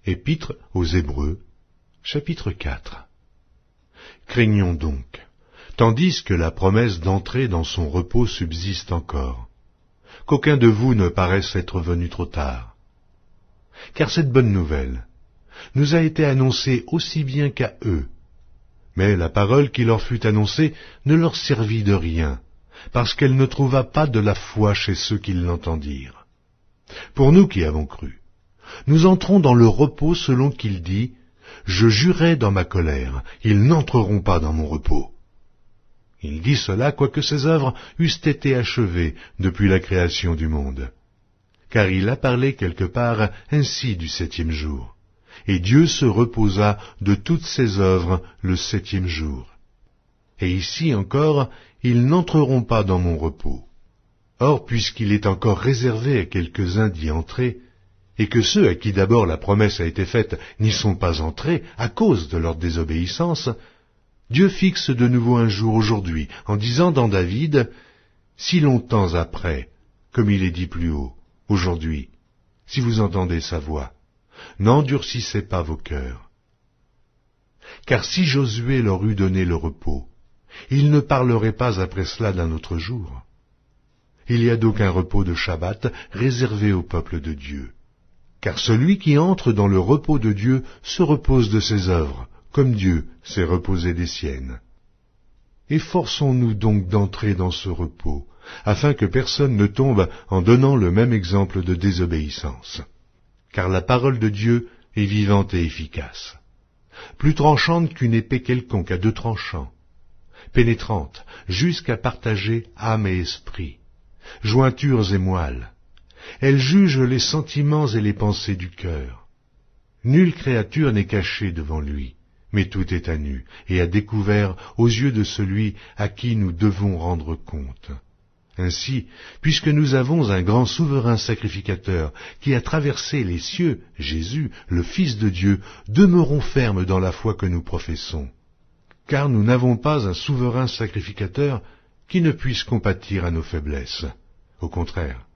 Épître aux Hébreux, chapitre 4. Craignons donc, tandis que la promesse d'entrer dans son repos subsiste encore, qu'aucun de vous ne paraisse être venu trop tard. Car cette bonne nouvelle nous a été annoncée aussi bien qu'à eux, mais la parole qui leur fut annoncée ne leur servit de rien, parce qu'elle ne trouva pas de la foi chez ceux qui l'entendirent. Pour nous qui avons cru, nous entrons dans le repos selon qu'il dit « Je jurai dans ma colère, ils n'entreront pas dans mon repos ». Il dit cela quoique ses œuvres eussent été achevées depuis la création du monde. Car il a parlé quelque part ainsi du septième jour. Et Dieu se reposa de toutes ses œuvres le septième jour. Et ici encore, ils n'entreront pas dans mon repos. Or, puisqu'il est encore réservé à quelques-uns d'y entrer, et que ceux à qui d'abord la promesse a été faite n'y sont pas entrés à cause de leur désobéissance, Dieu fixe de nouveau un jour aujourd'hui, en disant dans David, « Si longtemps après, comme il est dit plus haut, aujourd'hui, si vous entendez sa voix, n'endurcissez pas vos cœurs. Car si Josué leur eût donné le repos, il ne parlerait pas après cela d'un autre jour. Il y a donc un repos de Shabbat réservé au peuple de Dieu. Car celui qui entre dans le repos de Dieu se repose de ses œuvres, comme Dieu s'est reposé des siennes. Efforçons-nous donc d'entrer dans ce repos, afin que personne ne tombe en donnant le même exemple de désobéissance. Car la parole de Dieu est vivante et efficace, plus tranchante qu'une épée quelconque à deux tranchants, pénétrante jusqu'à partager âme et esprit, jointures et moelles. Elle juge les sentiments et les pensées du cœur. Nulle créature n'est cachée devant lui, mais tout est à nu et à découvert aux yeux de celui à qui nous devons rendre compte. Ainsi, puisque nous avons un grand souverain sacrificateur qui a traversé les cieux, Jésus, le Fils de Dieu, demeurons fermes dans la foi que nous professons. Car nous n'avons pas un souverain sacrificateur qui ne puisse compatir à nos faiblesses. Au contraire,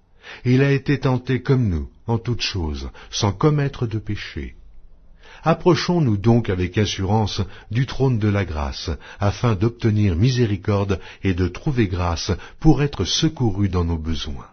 il a été tenté comme nous, en toutes choses, sans commettre de péché. Approchons-nous donc avec assurance du trône de la grâce, afin d'obtenir miséricorde et de trouver grâce pour être secourus dans nos besoins.